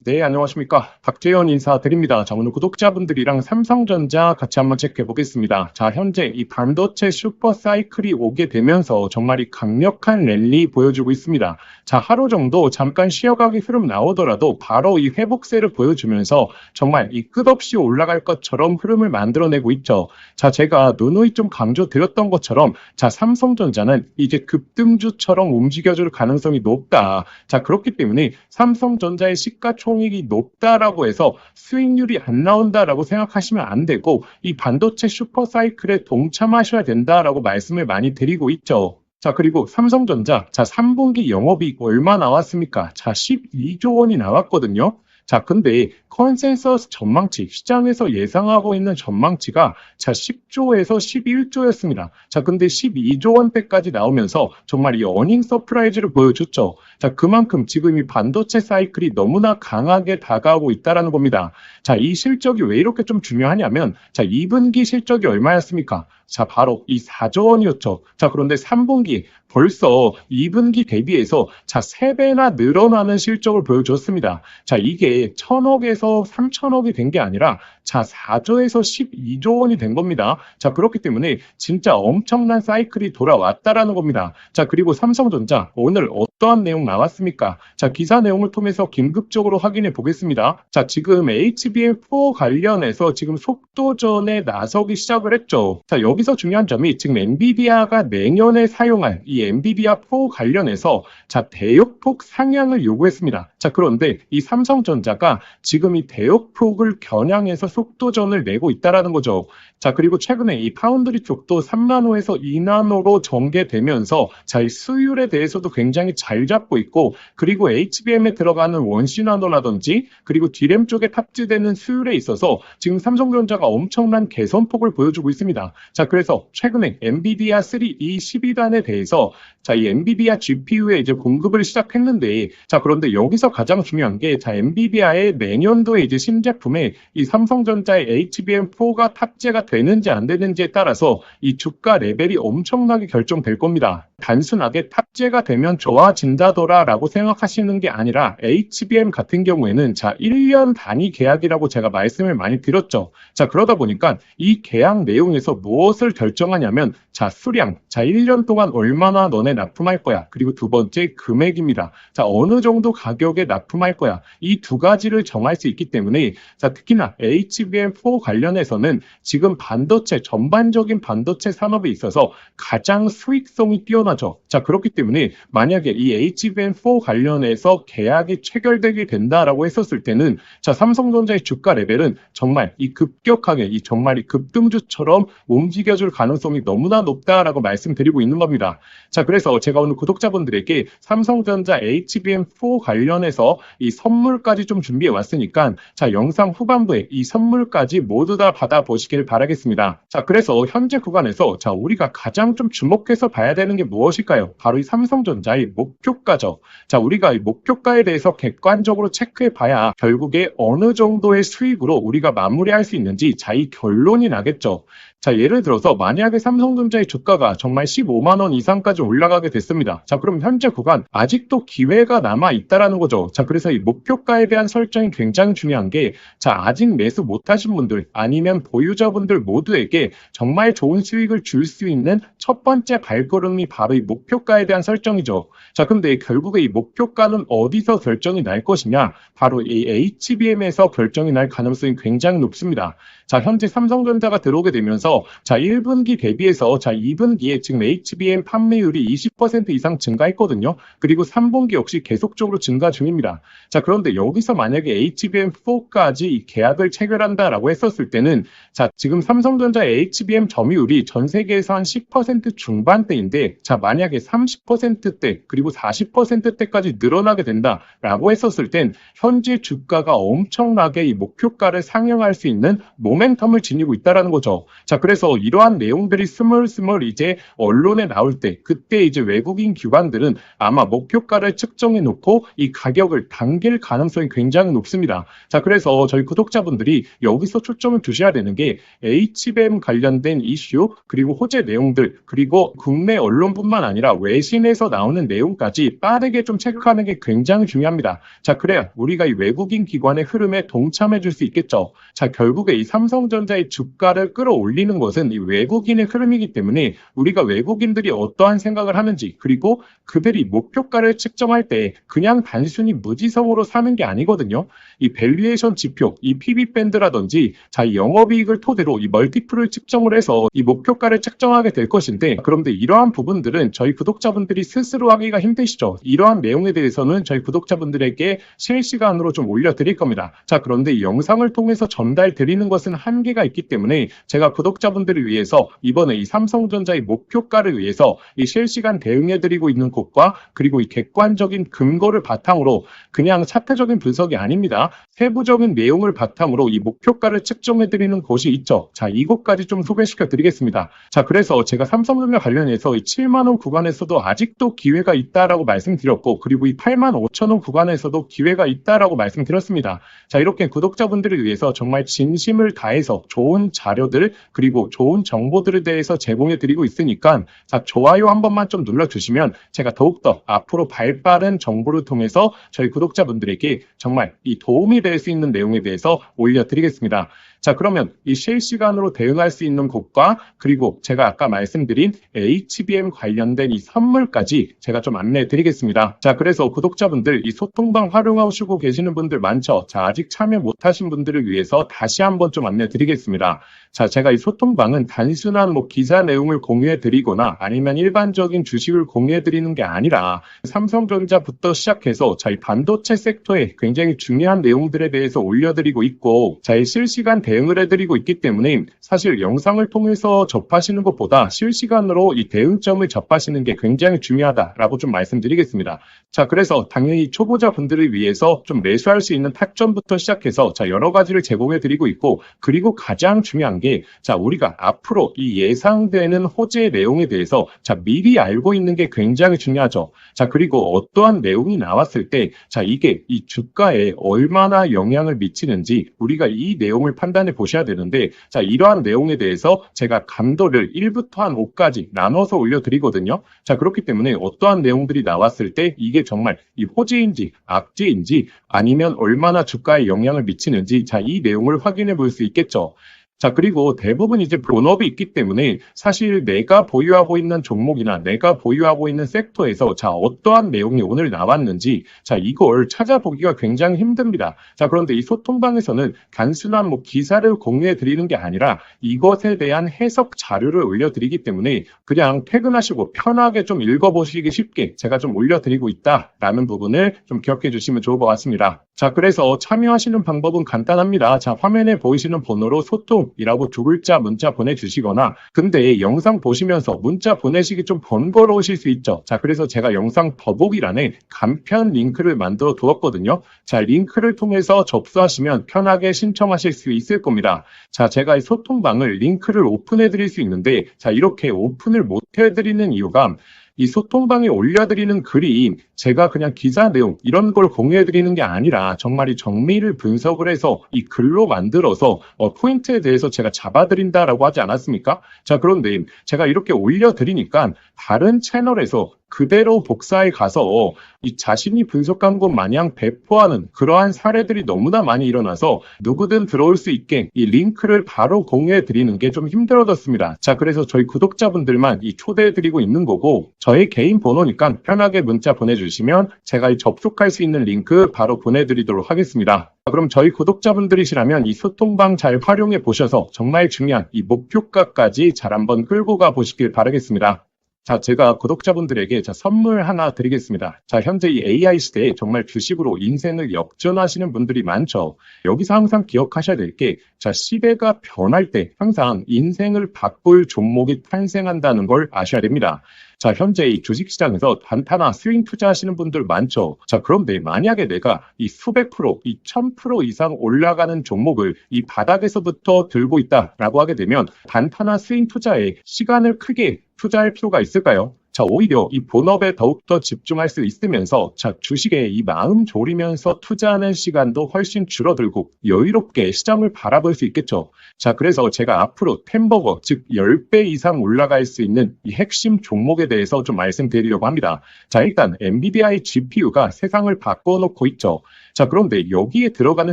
네, 안녕하십니까. 박재현 인사드립니다. 자, 오늘 구독자분들이랑 삼성전자 같이 한번 체크해 보겠습니다. 자, 현재 이 반도체 슈퍼 사이클이 오게 되면서 정말 이 강력한 랠리 보여주고 있습니다. 자, 하루 정도 잠깐 쉬어가기 흐름 나오더라도 바로 이 회복세를 보여주면서 정말 이 끝없이 올라갈 것처럼 흐름을 만들어내고 있죠. 자, 제가 누누이 좀 강조드렸던 것처럼 자, 삼성전자는 이제 급등주처럼 움직여줄 가능성이 높다. 자, 그렇기 때문에 삼성전자의 시가총액이 높다라고 해서 수익률이 안 나온다라고 생각하시면 안 되고 이 반도체 슈퍼사이클에 동참하셔야 된다라고 말씀을 많이 드리고 있죠. 자, 그리고 삼성전자, 자, 3분기 영업이익 얼마 나왔습니까? 자, 12조 원이 나왔거든요. 자, 근데 컨센서스 전망치, 시장에서 예상하고 있는 전망치가 자, 10조에서 11조였습니다. 자, 근데 12조 원대까지 나오면서 정말 이 어닝 서프라이즈를 보여줬죠. 자, 그만큼 지금 이 반도체 사이클이 너무나 강하게 다가오고 있다는 겁니다. 자, 이 실적이 왜 이렇게 좀 중요하냐면, 자, 2분기 실적이 얼마였습니까? 자, 바로 이 4조 원이었죠. 자, 그런데 3분기 벌써 2분기 대비해서 자, 3배나 늘어나는 실적을 보여줬습니다. 자, 이게 1,000억에서 3,000억이 된 게 아니라 자, 4조에서 12조 원이 된 겁니다. 자, 그렇기 때문에 진짜 엄청난 사이클이 돌아왔다라는 겁니다. 자, 그리고 삼성전자 오늘 어떠한 내용 나왔습니까? 자, 기사 내용을 통해서 긴급적으로 확인해 보겠습니다. 자, 지금 HBM4 관련해서 지금 속도전에 나서기 시작을 했죠. 자, 여기서 중요한 점이 지금 엔비디아가 내년에 사용할 이 엔비디아4 관련해서 자, 대역폭 상향을 요구했습니다. 자, 그런데 이 삼성전자가 지금 이 대역폭을 겨냥해서 속도전을 내고 있다라는 거죠. 자, 그리고 최근에 이 파운드리 쪽도 3나노에서 2나노로 전개되면서 자, 이 수율에 대해서도 굉장히 잘 잡고 있고, 그리고 HBM에 들어가는 원시나노라든지 그리고 D램 쪽에 탑재되는 수율에 있어서 지금 삼성전자가 엄청난 개선폭을 보여주고 있습니다. 자, 그래서 최근에 엔비디아 3 이 12단에 대해서 자, 이 엔비디아 GPU에 이제 공급을 시작했는데, 자, 그런데 여기서 가장 중요한 게 자, 엔비디아의 내년도에 이제 신제품에 이 삼성전자의 HBM4가 탑재가 되는지 안 되는지에 따라서 이 주가 레벨이 엄청나게 결정될 겁니다. 단순하게 탑재가 되면 좋아진다더라라고 생각하시는 게 아니라 HBM 같은 경우에는 자, 1년 단위 계약이라고 제가 말씀을 많이 드렸죠. 자, 그러다 보니까 이 계약 내용에서 무엇을 결정하냐면 자, 수량, 자, 1년 동안 얼마나 너네 납품할 거야. 그리고 두 번째 금액입니다. 자, 어느 정도 가격에 납품할 거야. 이 두 가지를 정할 수 있기 때문에 자, 특히나 HBM4 관련해서는 지금 반도체, 전반적인 반도체 산업에 있어서 가장 수익성이 뛰어나죠. 자, 그렇기 때문에 만약에 이 HBM4 관련해서 계약이 체결되게 된다라고 했었을 때는 자, 삼성전자의 주가 레벨은 정말 이 급격하게 이 정말 이 급등주처럼 움직여줄 가능성이 너무나 높다라고 말씀드리고 있는 겁니다. 자, 그래서 제가 오늘 구독자분들에게 삼성전자 HBM4 관련해서 이 선물까지 좀 준비해 왔으니까 자, 영상 후반부에 이 선물까지 모두 다 받아보시길 바라겠습니다. 자, 그래서 현재 구간에서 자, 우리가 가장 좀 주목해서 봐야 되는 게 무엇일까요? 바로 이 삼성전자의 목표가죠. 자, 우리가 이 목표가에 대해서 객관적으로 체크해 봐야 결국에 어느 정도의 수익으로 우리가 마무리할 수 있는지 자, 이 결론이 나겠죠. 자, 예를 들어서 만약에 삼성전자의 주가가 정말 15만 원 이상까지 올라가게 됐습니다. 자, 그럼 현재 구간 아직도 기회가 남아 있다라는 거죠. 자, 그래서 이 목표가에 대한 설정이 굉장히 중요한 게 자, 아직 매수 못하신 분들 아니면 보유자분들 모두에게 정말 좋은 수익을 줄 수 있는 첫 번째 발걸음이 바로 이 목표가에 대한 설정이죠. 자, 근데 결국에 이 목표가는 어디서 결정이 날 것이냐? 바로 이 HBM에서 결정이 날 가능성이 굉장히 높습니다. 자, 현재 삼성전자가 들어오게 되면서 자, 1분기 대비해서 자, 2분기에 지금 HBM 판매율이 20% 이상 증가했거든요. 그리고 3분기 역시 계속적으로 증가 중입니다. 자, 그런데 여기서 만약에 HBM4까지 계약을 체결한다라고 했었을 때는 자, 지금 삼성전자 HBM 점유율이 전 세계에서 한 10% 중반대인데 자, 만약에 30%대 그리고 40%대까지 늘어나게 된다라고 했었을 땐 현재 주가가 엄청나게 이 목표가를 상향할 수 있는 모멘텀을 지니고 있다라는 거죠. 자, 자, 그래서 이러한 내용들이 스멀스멀 이제 언론에 나올 때, 그때 이제 외국인 기관들은 아마 목표가를 측정해 놓고 이 가격을 당길 가능성이 굉장히 높습니다. 자, 그래서 저희 구독자분들이 여기서 초점을 두셔야 되는 게 HBM 관련된 이슈, 그리고 호재 내용들, 그리고 국내 언론뿐만 아니라 외신에서 나오는 내용까지 빠르게 좀 체크하는 게 굉장히 중요합니다. 자, 그래야 우리가 이 외국인 기관의 흐름에 동참해 줄 수 있겠죠. 자, 결국에 이 삼성전자의 주가를 끌어올리는 것은 이 외국인의 흐름이기 때문에 우리가 외국인들이 어떠한 생각을 하는지, 그리고 그들이 목표가를 측정할 때 그냥 단순히 무지성으로 사는 게 아니거든요. 이 밸류에이션 지표, 이 PB 밴드라든지 자, 이 영업이익을 토대로 이 멀티플을 측정을 해서 이 목표가를 측정하게 될 것인데, 그런데 이러한 부분들은 저희 구독자분들이 스스로 하기가 힘드시죠. 이러한 내용에 대해서는 저희 구독자분들에게 실시간으로 좀 올려드릴 겁니다. 자, 그런데 이 영상을 통해서 전달 드리는 것은 한계가 있기 때문에 제가 구독자분들을 위해서 이번에 이 삼성전자의 목표가를 위해서 이 실시간 대응해드리고 있는 곳과, 그리고 이 객관적인 근거를 바탕으로, 그냥 차트적인 분석이 아닙니다. 세부적인 내용을 바탕으로 이 목표가를 측정해드리는 곳이 있죠. 자, 이곳까지 좀 소개시켜 드리겠습니다. 자, 그래서 제가 삼성전자 관련해서 이 7만원 구간에서도 아직도 기회가 있다라고 말씀드렸고, 그리고 이 8만 5천원 구간에서도 기회가 있다라고 말씀드렸습니다. 자, 이렇게 구독자분들을 위해서 정말 진심을 다해서 좋은 자료들, 그리고 좋은 정보들에 대해서 제공해 드리고 있으니까, 자, 좋아요 한 번만 좀 눌러주시면 제가 더욱더 앞으로 발빠른 정보를 통해서 저희 구독자분들에게 정말 이 도움이 될 수 있는 내용에 대해서 올려드리겠습니다. 자, 그러면 이 실시간으로 대응할 수 있는 곳과, 그리고 제가 아까 말씀드린 HBM 관련된 이 선물까지 제가 좀 안내해 드리겠습니다. 자, 그래서 구독자분들 이 소통방 활용하시고 계시는 분들 많죠? 자, 아직 참여 못하신 분들을 위해서 다시 한번 좀 안내해 드리겠습니다. 자, 제가 이 소통방은 단순한 기사 내용을 공유해 드리거나 아니면 일반적인 주식을 공유해 드리는 게 아니라 삼성전자부터 시작해서 자, 이 반도체 섹터에 굉장히 중요한 내용들에 대해서 올려드리고 있고, 자, 이 실시간 대응을 해드리고 있기 때문에 사실 영상을 통해서 접하시는 것보다 실시간으로 이 대응점을 접하시는 게 굉장히 중요하다라고 좀 말씀드리겠습니다. 자, 그래서 당연히 초보자 분들을 위해서 좀 매수할 수 있는 타점부터 시작해서 자, 여러 가지를 제공해 드리고 있고, 그리고 가장 중요한 게 자, 우리가 앞으로 이 예상되는 호재 내용에 대해서 자, 미리 알고 있는 게 굉장히 중요하죠. 자, 그리고 어떠한 내용이 나왔을 때 자, 이게 이 주가에 얼마나 영향을 미치는지 우리가 이 내용을 판단해 보셔야 되는데, 자, 이러한 내용에 대해서 제가 감도를 1부터 한 5까지 나눠서 올려드리거든요. 자, 그렇기 때문에 어떠한 내용들이 나왔을 때 이게 정말 이 호재인지 악재인지 아니면 얼마나 주가에 영향을 미치는지 자, 이 내용을 확인해 볼 수 있겠죠. 자, 그리고 대부분 이제 본업이 있기 때문에 사실 내가 보유하고 있는 종목이나 내가 보유하고 있는 섹터에서 자, 어떠한 내용이 오늘 나왔는지 자, 이걸 찾아보기가 굉장히 힘듭니다. 자, 그런데 이 소통방에서는 단순한 기사를 공유해 드리는 게 아니라 이것에 대한 해석 자료를 올려드리기 때문에 그냥 퇴근하시고 편하게 좀 읽어보시기 쉽게 제가 좀 올려드리고 있다라는 부분을 좀 기억해 주시면 좋을 것 같습니다. 자, 그래서 참여하시는 방법은 간단합니다. 자, 화면에 보이시는 번호로 소통이라고 두 글자 문자 보내주시거나, 근데 영상 보시면서 문자 보내시기 좀 번거로우실 수 있죠. 자, 그래서 제가 영상 더보기란에 간편 링크를 만들어 두었거든요. 자, 링크를 통해서 접수하시면 편하게 신청하실 수 있을 겁니다. 자, 제가 이 소통방을 링크를 오픈해 드릴 수 있는데, 자, 이렇게 오픈을 못 해드리는 이유가 이 소통방에 올려드리는 글이 제가 그냥 기사 내용 이런 걸 공유해드리는 게 아니라 정말 이 정밀을 분석을 해서 이 글로 만들어서 포인트에 대해서 제가 잡아드린다라고 하지 않았습니까? 자, 그런데 제가 이렇게 올려드리니까 다른 채널에서 그대로 복사해 가서 이 자신이 분석한 것 마냥 배포하는 그러한 사례들이 너무나 많이 일어나서 누구든 들어올 수 있게 이 링크를 바로 공유해 드리는 게 좀 힘들어졌습니다. 자, 그래서 저희 구독자분들만 이 초대해 드리고 있는 거고, 저희 개인 번호니까 편하게 문자 보내주시면 제가 이 접속할 수 있는 링크 바로 보내드리도록 하겠습니다. 그럼 저희 구독자분들이시라면 이 소통방 잘 활용해 보셔서 정말 중요한 이 목표가까지 잘 한번 끌고 가 보시길 바라겠습니다. 자, 제가 구독자분들에게 선물 하나 드리겠습니다. 자, 현재 이 AI 시대에 정말 주식으로 인생을 역전하시는 분들이 많죠. 여기서 항상 기억하셔야 될 게, 자, 시대가 변할 때 항상 인생을 바꿀 종목이 탄생한다는 걸 아셔야 됩니다. 자, 현재 이 주식시장에서 단타나 스윙 투자하시는 분들 많죠. 자, 그런데 만약에 내가 이 수백 프로, 이 1000% 이상 올라가는 종목을 이 바닥에서부터 들고 있다라고 하게 되면 단타나 스윙 투자에 시간을 크게 투자할 필요가 있을까요? 자, 오히려 이 본업에 더욱더 집중할 수 있으면서 자, 주식에 이 마음 졸이면서 투자하는 시간도 훨씬 줄어들고 여유롭게 시장을 바라볼 수 있겠죠. 자, 그래서 제가 앞으로 템버거, 즉 10배 이상 올라갈 수 있는 이 핵심 종목에 대해서 좀 말씀드리려고 합니다. 자, 일단 엔비디아의 GPU가 세상을 바꿔놓고 있죠. 자, 그런데 여기에 들어가는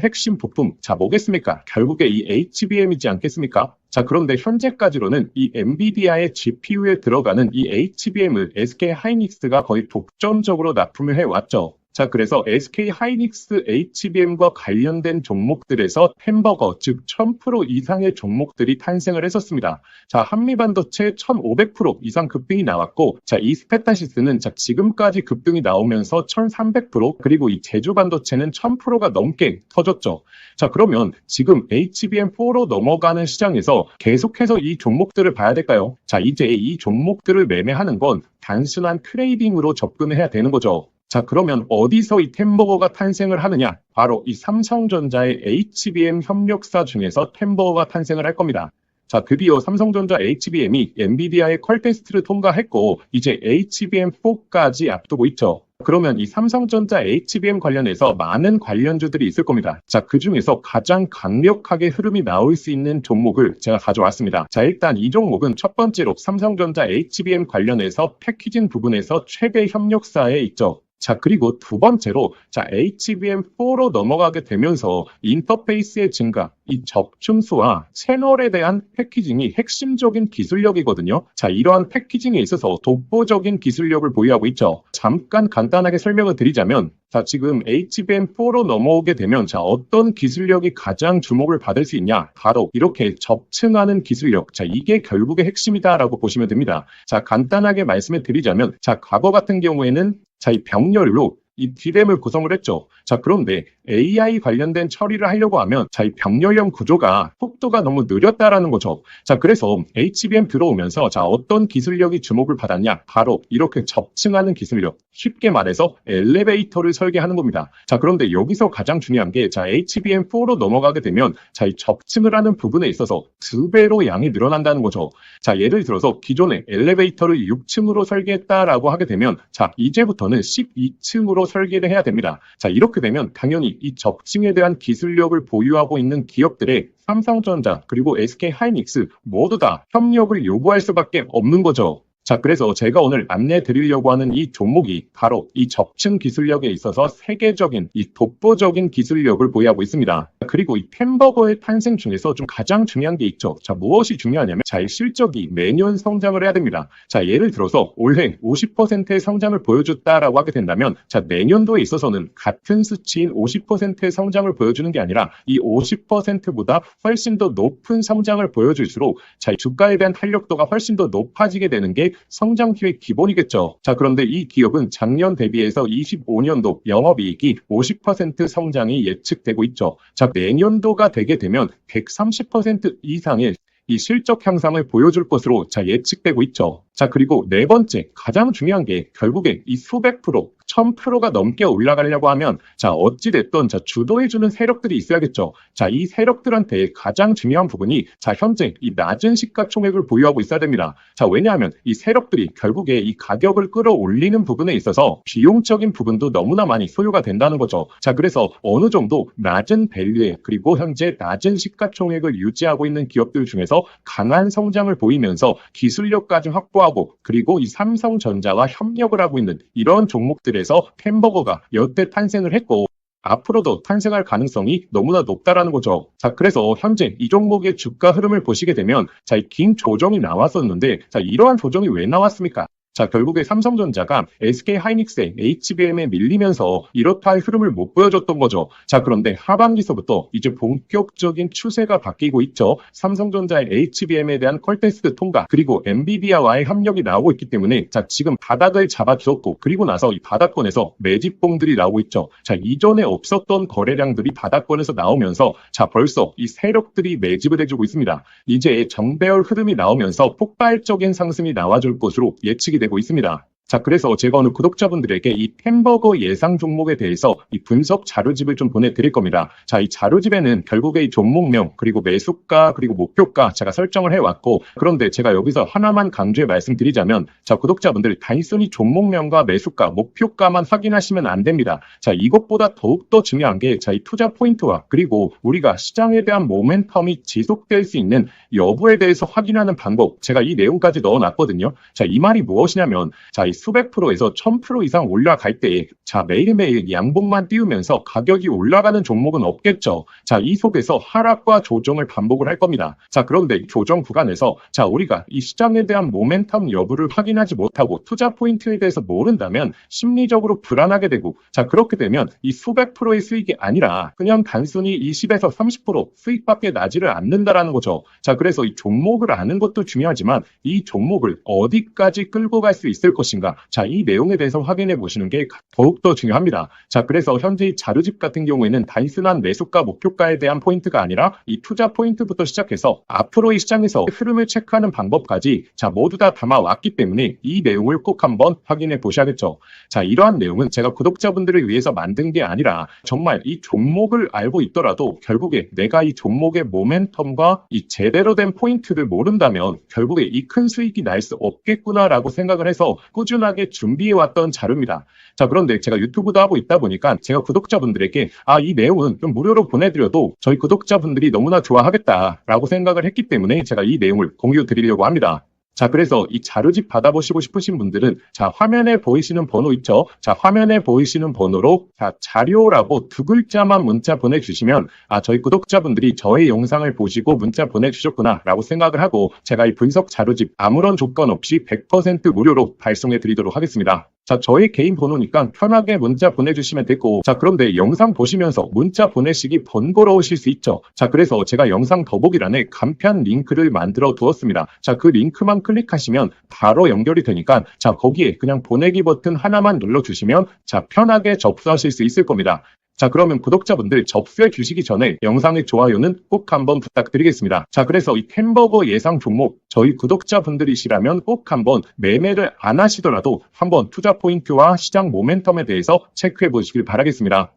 핵심 부품, 자, 뭐겠습니까? 결국에 이 HBM이지 않겠습니까? 자, 그런데 현재까지로는 이 엔비디아의 GPU에 들어가는 이 HBM을 SK 하이닉스가 거의 독점적으로 납품을 해왔죠. 자, 그래서 SK 하이닉스 HBM과 관련된 종목들에서 햄버거, 즉 1000% 이상의 종목들이 탄생을 했었습니다. 자, 한미반도체 1500% 이상 급등이 나왔고, 자, 이 스페타시스는 자, 지금까지 급등이 나오면서 1300%, 그리고 이 제주반도체는 1000%가 넘게 터졌죠. 자, 그러면 지금 HBM4로 넘어가는 시장에서 계속해서 이 종목들을 봐야 될까요? 자, 이제 이 종목들을 매매하는 건 단순한 트레이딩으로 접근을 해야 되는 거죠. 자, 그러면 어디서 이 템버거가 탄생을 하느냐? 바로 이 삼성전자의 HBM 협력사 중에서 템버거가 탄생을 할 겁니다. 자, 드디어 삼성전자 HBM이 엔비디아의 퀄 테스트를 통과했고 이제 HBM4까지 앞두고 있죠. 그러면 이 삼성전자 HBM 관련해서 많은 관련주들이 있을 겁니다. 자, 그 중에서 가장 강력하게 흐름이 나올 수 있는 종목을 제가 가져왔습니다. 자, 일단 이 종목은 첫 번째로 삼성전자 HBM 관련해서 패키징 부분에서 최대 협력사에 있죠. 자, 그리고 두 번째로, 자, HBM4로 넘어가게 되면서 인터페이스의 증가, 이 적중수와 채널에 대한 패키징이 핵심적인 기술력이거든요. 자, 이러한 패키징에 있어서 독보적인 기술력을 보유하고 있죠. 잠깐 간단하게 설명을 드리자면, 자, 지금 HBM4로 넘어오게 되면, 자, 어떤 기술력이 가장 주목을 받을 수 있냐? 바로 이렇게 접층하는 기술력. 자, 이게 결국의 핵심이다라고 보시면 됩니다. 자, 간단하게 말씀을 드리자면, 자, 과거 같은 경우에는 자, 이 병렬로 이 D램을 구성을 했죠. 자, 그런데 AI 관련된 처리를 하려고 하면 자, 이 병렬형 구조가 속도가 너무 느렸다라는 거죠. 자, 그래서 HBM 들어오면서 자, 어떤 기술력이 주목을 받았냐? 바로 이렇게 접층하는 기술력. 쉽게 말해서 엘리베이터를 설계하는 겁니다. 자, 그런데 여기서 가장 중요한 게 자, HBM4로 넘어가게 되면 자, 이 접층을 하는 부분에 있어서 2배로 양이 늘어난다는 거죠. 자, 예를 들어서 기존에 엘리베이터를 6층으로 설계했다라고 하게 되면 자, 이제부터는 12층으로 설계를 해야 됩니다. 자, 이렇게 되면 당연히 이 접층에 대한 기술력을 보유하고 있는 기업들의 삼성전자 그리고 SK 하이닉스 모두 다 협력을 요구할 수밖에 없는 거죠. 자, 그래서 제가 오늘 안내 드리려고 하는 이 종목이 바로 이 접층 기술력에 있어서 세계적인 이 독보적인 기술력을 보유하고 있습니다. 그리고 이 템버거의 탄생 중에서 좀 가장 중요한 게 있죠. 자, 무엇이 중요하냐면 자, 이 실적이 매년 성장을 해야 됩니다. 자, 예를 들어서 올해 50%의 성장을 보여줬다라고 하게 된다면 자, 내년도에 있어서는 같은 수치인 50%의 성장을 보여주는 게 아니라 이 50%보다 훨씬 더 높은 성장을 보여줄수록 자, 주가에 대한 탄력도가 훨씬 더 높아지게 되는 게 성장 기획 기본이겠죠. 자, 그런데 이 기업은 작년 대비해서 25년도 영업이익이 50% 성장이 예측되고 있죠. 자, 내년도가 되게 되면 130% 이상의 이 실적 향상을 보여줄 것으로 자, 예측되고 있죠. 자, 그리고 네 번째 가장 중요한 게 결국에 이 수백 프로 1000%가 넘게 올라가려고 하면 자, 어찌됐든 자, 주도해주는 세력들이 있어야겠죠. 자, 이 세력들한테 가장 중요한 부분이 자, 현재 이 낮은 시가총액을 보유하고 있어야 됩니다. 자, 왜냐하면 이 세력들이 결국에 이 가격을 끌어올리는 부분에 있어서 비용적인 부분도 너무나 많이 소요가 된다는 거죠. 자, 그래서 어느 정도 낮은 밸류에 그리고 현재 낮은 시가총액을 유지하고 있는 기업들 중에서 강한 성장을 보이면서 기술력까지 확보하고 그리고 이 삼성전자와 협력을 하고 있는 이런 종목들에서 햄버거가 여태 탄생을 했고 앞으로도 탄생할 가능성이 너무나 높다라는 거죠. 자, 그래서 현재 이 종목의 주가 흐름을 보시게 되면 자, 이 긴 조정이 나왔었는데 자, 이러한 조정이 왜 나왔습니까? 자, 결국에 삼성전자가 SK 하이닉스의 HBM에 밀리면서 이렇다 할 흐름을 못 보여줬던 거죠. 자, 그런데 하반기서부터 이제 본격적인 추세가 바뀌고 있죠. 삼성전자의 HBM에 대한 퀄 테스트 통과, 그리고 엔비디아와의 협력이 나오고 있기 때문에 자, 지금 바닥을 잡아주었고, 그리고 나서 이 바닥권에서 매집봉들이 나오고 있죠. 자, 이전에 없었던 거래량들이 바닥권에서 나오면서 자, 벌써 이 세력들이 매집을 해주고 있습니다. 이제 정배열 흐름이 나오면서 폭발적인 상승이 나와줄 것으로 예측이 되고 있습니다. 자, 그래서 제가 오늘 구독자분들에게 이 햄버거 예상 종목에 대해서 이 분석 자료집을 좀 보내드릴 겁니다. 자, 이 자료집에는 결국에 이 종목명, 그리고 매수가, 그리고 목표가 제가 설정을 해왔고, 그런데 제가 여기서 하나만 강조해 말씀드리자면, 자, 구독자분들 단순히 종목명과 매수가, 목표가만 확인하시면 안 됩니다. 자, 이것보다 더욱더 중요한 게, 자, 이 투자 포인트와 그리고 우리가 시장에 대한 모멘텀이 지속될 수 있는 여부에 대해서 확인하는 방법, 제가 이 내용까지 넣어놨거든요. 자, 이 말이 무엇이냐면, 자, 이 수백 프로에서 1000% 이상 올라갈 때, 자, 매일매일 양봉만 띄우면서 가격이 올라가는 종목은 없겠죠. 자, 이 속에서 하락과 조정을 반복을 할 겁니다. 자, 그런데 이 조정 구간에서, 자, 우리가 이 시장에 대한 모멘텀 여부를 확인하지 못하고 투자 포인트에 대해서 모른다면 심리적으로 불안하게 되고, 자, 그렇게 되면 이 수백 프로의 수익이 아니라 그냥 단순히 20에서 30% 수익밖에 나지를 않는다라는 거죠. 자, 그래서 이 종목을 아는 것도 중요하지만 이 종목을 어디까지 끌고 갈 수 있을 것인가, 자, 이 내용에 대해서 확인해 보시는 게 더욱더 중요합니다. 자, 그래서 현재 이 자료집 같은 경우에는 단순한 매수가, 목표가에 대한 포인트가 아니라 이 투자 포인트부터 시작해서 앞으로의 시장에서 흐름을 체크하는 방법까지, 자, 모두 다 담아왔기 때문에 이 내용을 꼭 한번 확인해 보셔야겠죠. 자, 이러한 내용은 제가 구독자분들을 위해서 만든 게 아니라 정말 이 종목을 알고 있더라도 결국에 내가 이 종목의 모멘텀과 이 제대로 된 포인트를 모른다면 결국에 이 큰 수익이 날 수 없겠구나라고 생각을 해서 꾸준하게 준비해왔던 자료입니다. 자, 그런데 제가 유튜브도 하고 있다 보니까 제가 구독자분들에게 이 내용은 좀 무료로 보내드려도 저희 구독자분들이 너무나 좋아하겠다라고 생각을 했기 때문에 제가 이 내용을 공유 드리려고 합니다. 자, 그래서 이 자료집 받아보시고 싶으신 분들은, 자, 화면에 보이시는 번호 있죠? 자, 화면에 보이시는 번호로, 자, 자료라고 두 글자만 문자 보내주시면, 저희 구독자분들이 저의 영상을 보시고 문자 보내주셨구나 라고 생각을 하고, 제가 이 분석 자료집 아무런 조건 없이 100% 무료로 발송해 드리도록 하겠습니다. 자, 저의 개인 번호니까 편하게 문자 보내주시면 되고, 자, 그런데 영상 보시면서 문자 보내시기 번거로우실 수 있죠. 자, 그래서 제가 영상 더보기란에 간편 링크를 만들어 두었습니다. 자, 그 링크만 클릭하시면 바로 연결이 되니까, 자, 거기에 그냥 보내기 버튼 하나만 눌러주시면, 자, 편하게 접수하실 수 있을 겁니다. 자, 그러면 구독자분들 접수해 주시기 전에 영상의 좋아요는 꼭 한번 부탁드리겠습니다. 자, 그래서 이 햄버거 예상 종목, 저희 구독자분들이시라면 꼭 한번 매매를 안 하시더라도 한번 투자 포인트와 시장 모멘텀에 대해서 체크해 보시길 바라겠습니다.